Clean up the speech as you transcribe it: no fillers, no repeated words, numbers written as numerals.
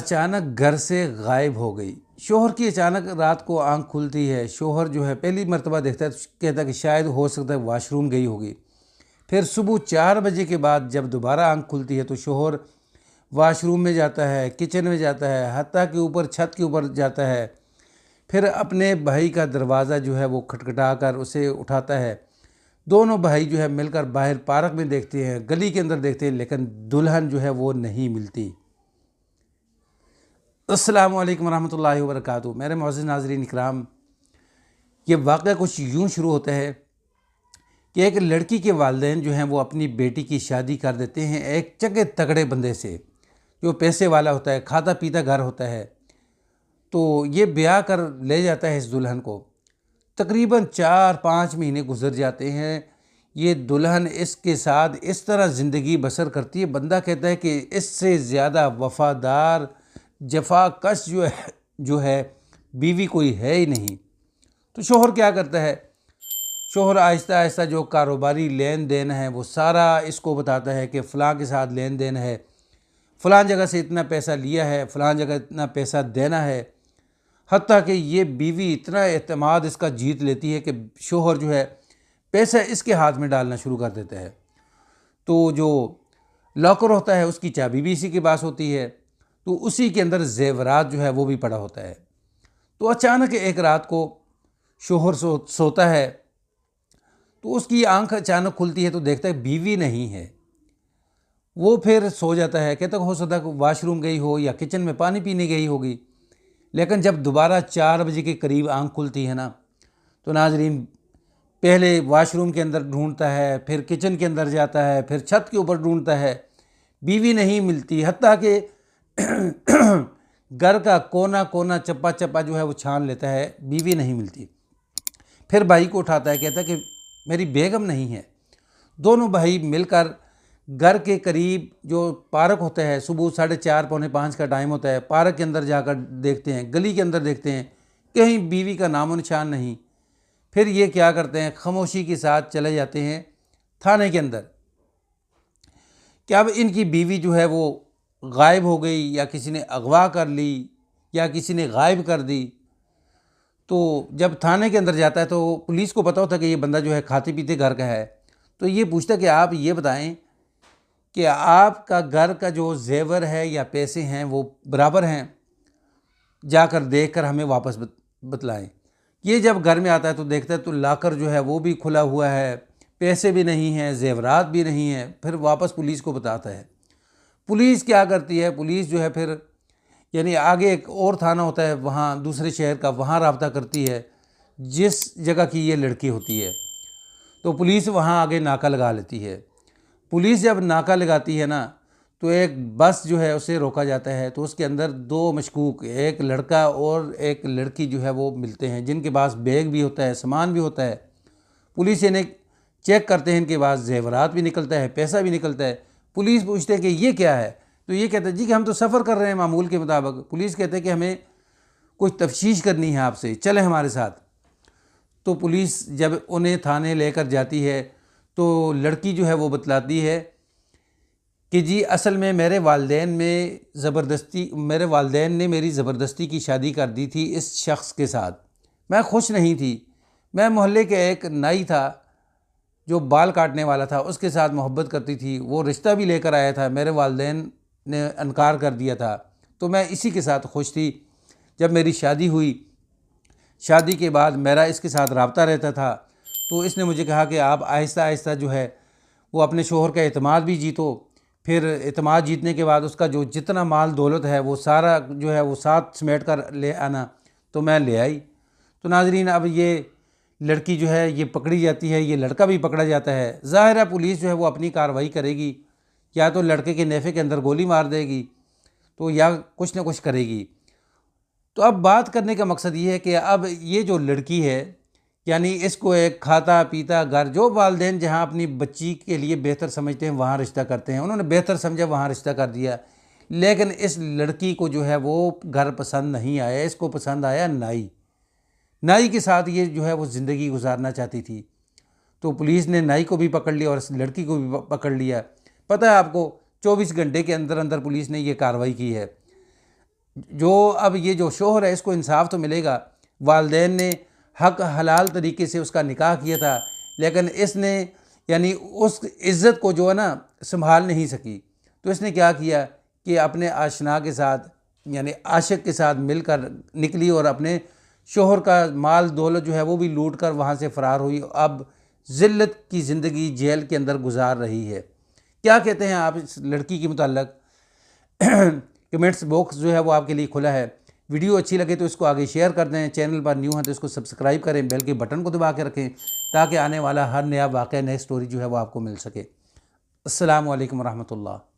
अचानक घर से गायब हो गई। शोहर की अचानक रात को आंख खुलती है। शोहर जो है पहली मर्तबा देखता है तो कहता है कि शायद हो सकता है वाशरूम गई होगी। फिर सुबह 4 बजे के बाद जब दोबारा आंख खुलती है तो शोहर वाशरूम में जाता है, किचन में जाता है, हत्ता के ऊपर छत के ऊपर जाता है। फिर अपने भाई का दरवाज़ा जो है वो खटखटा कर उसे उठाता है। दोनों भाई जो है मिलकर बाहर पार्क में देखते हैं, गली के अंदर देखते हैं, लेकिन दुल्हन जो है वो नहीं मिलती। अस्सलाम वालेकुम रहमतुल्लाहि व बरकातुहू। मेरे मोअज़्ज़िज़ नाज़रीन इकराम, ये वाक़या कुछ यूँ शुरू होता है कि एक लड़की के वालिदैन जो हैं वो अपनी बेटी की शादी कर देते हैं एक चंगे तगड़े बंदे से, जो पैसे वाला होता है, खाता पीता घर होता है। तो ये ब्याह कर ले जाता है इस दुल्हन को। तकरीबन 4-5 महीने गुजर जाते हैं। ये दुल्हन इसके साथ इस तरह ज़िंदगी बसर करती है, बंदा कहता है कि इससे ज़्यादा वफ़ादार जफाकश जो है बीवी कोई है ही नहीं। तो शोहर क्या करता है, शोहर आहिस्ता आहिस्ता जो कारोबारी लेन देन है वो सारा इसको बताता है कि फ़लाँ के साथ लेन देन है, फ़लाँ जगह से इतना पैसा लिया है, फ़लाँ जगह इतना पैसा देना है। हत्ता कि ये बीवी इतना एतमाद इसका जीत लेती है कि शोहर जो है पैसा इसके हाथ में डालना शुरू कर देता है। तो जो लॉकर होता है उसकी चाबी भी इसी के पास होती है, तो उसी के अंदर जेवरात जो है वो भी पड़ा होता है। तो अचानक एक रात को शोहर सोता है तो उसकी आंख अचानक खुलती है तो देखता है बीवी नहीं है। वो फिर सो जाता है, कहता हो सकता है वाशरूम गई हो या किचन में पानी पीने गई होगी। लेकिन जब दोबारा 4 बजे के करीब आंख खुलती है ना, तो नाजरीन पहले वाशरूम के अंदर ढूंढता है, फिर किचन के अंदर जाता है, फिर छत के ऊपर ढूंढता है, बीवी नहीं मिलती। हत्ता कि घर का कोना कोना चप्पा चप्पा जो है वो छान लेता है, बीवी नहीं मिलती। फिर भाई को उठाता है, कहता है कि मेरी बेगम नहीं है। दोनों भाई मिलकर घर के करीब जो पार्क होता है, सुबह 4:30 पौने 5 का टाइम होता है, पार्क के अंदर जाकर देखते हैं, गली के अंदर देखते हैं, कहीं बीवी का नामो निशान नहीं। फिर ये क्या करते हैं, खामोशी के साथ चले जाते हैं थाने के अंदर कि अब इनकी बीवी जो है वो गायब हो गई या किसी ने अगवा कर ली या किसी ने गायब कर दी। तो जब थाने के अंदर जाता है तो पुलिस को पता होता है कि ये बंदा जो है खाते पीते घर का है। तो ये पूछता है कि आप ये बताएं कि आपका घर का जो जेवर है या पैसे हैं वो बराबर हैं, जाकर देखकर हमें वापस बतलाएं। ये जब घर में आता है तो देखता है तो लाकर जो है वो भी खुला हुआ है, पैसे भी नहीं हैं, जेवरात भी नहीं हैं। फिर वापस पुलिस को बताता है। पुलिस क्या करती है, पुलिस जो है फिर यानी आगे एक और थाना होता है वहाँ दूसरे शहर का, वहाँ राब्ता करती है जिस जगह की ये लड़की होती है। तो पुलिस वहाँ आगे नाका लगा लेती है। पुलिस जब नाका लगाती है ना, तो एक बस जो है उसे रोका जाता है। तो उसके अंदर 2 मशकूक, एक लड़का और एक लड़की जो है वो मिलते हैं, जिनके पास बैग भी होता है, सामान भी होता है। पुलिस इन्हें चेक करते हैं, इनके पास जेवरात भी निकलता है, पैसा भी निकलता है। पुलिस पूछते हैं कि ये क्या है, तो ये कहते हैं जी कि हम तो सफ़र कर रहे हैं मामूल के मुताबिक। पुलिस कहते हैं कि हमें कुछ तफ्तीश करनी है आपसे, चले हमारे साथ। तो पुलिस जब उन्हें थाने लेकर जाती है तो लड़की जो है वो बतलाती है कि जी असल में मेरे वालिदैन ने मेरी ज़बरदस्ती की शादी कर दी थी इस शख्स के साथ। मैं खुश नहीं थी। मैं मोहल्ले के एक नाई था जो बाल काटने वाला था, उसके साथ मोहब्बत करती थी। वो रिश्ता भी लेकर आया था, मेरे वालिदैन ने इनकार कर दिया था, तो मैं इसी के साथ खुश थी। जब मेरी शादी हुई, शादी के बाद मेरा इसके साथ रब्ता रहता था, तो इसने मुझे कहा कि आप आहिस्ता आहिस्ता जो है वो अपने शोहर का एतमाद भी जीतो। फिर एतमाद जीतने के बाद उसका जो जितना माल दौलत है वो सारा जो है वो साथ समेट कर ले आना। तो मैं ले आई। तो नाजरीन अब ये लड़की जो है ये पकड़ी जाती है, ये लड़का भी पकड़ा जाता है। ज़ाहिर है पुलिस जो है वो अपनी कार्रवाई करेगी, या तो लड़के के नेफे के अंदर गोली मार देगी, तो या कुछ ना कुछ करेगी। तो अब बात करने का मकसद ये है कि अब ये जो लड़की है, यानी इसको एक खाता पीता घर, जो वालिदैन जहाँ अपनी बच्ची के लिए बेहतर समझते हैं वहाँ रिश्ता करते हैं, उन्होंने बेहतर समझा वहाँ रिश्ता कर दिया। लेकिन इस लड़की को जो है वो घर पसंद नहीं आया, इसको पसंद आया नाई के साथ ये जो है वो ज़िंदगी गुजारना चाहती थी। तो पुलिस ने नाई को भी पकड़ लिया और इस लड़की को भी पकड़ लिया। पता है आपको, 24 घंटे के अंदर अंदर पुलिस ने ये कार्रवाई की है। जो अब ये जो शोहर है इसको इंसाफ तो मिलेगा। वालिदैन ने हक हलाल तरीके से उसका निकाह किया था, लेकिन इसने यानी उस इज़्ज़त को जो है ना संभाल नहीं सकी। तो इसने क्या किया कि अपने आशना के साथ यानी आशिक के साथ मिलकर निकली और अपने शोहर का माल दौलत जो है वो भी लूट कर वहाँ से फ़रार हुई। अब ज़िल्लत की ज़िंदगी जेल के अंदर गुजार रही है। क्या कहते हैं आप इस लड़की के मुताल्लिक़? कमेंट्स बॉक्स जो है वो आपके लिए खुला है। वीडियो अच्छी लगे तो इसको आगे शेयर कर दें। चैनल पर न्यू है तो इसको सब्सक्राइब करें, बेल के बटन को दबा के रखें ताकि आने वाला हर नया वाक़या, नई स्टोरी जो है वो आपको मिल सके। अस्सलामु अलैकुम रहमतुल्लाह।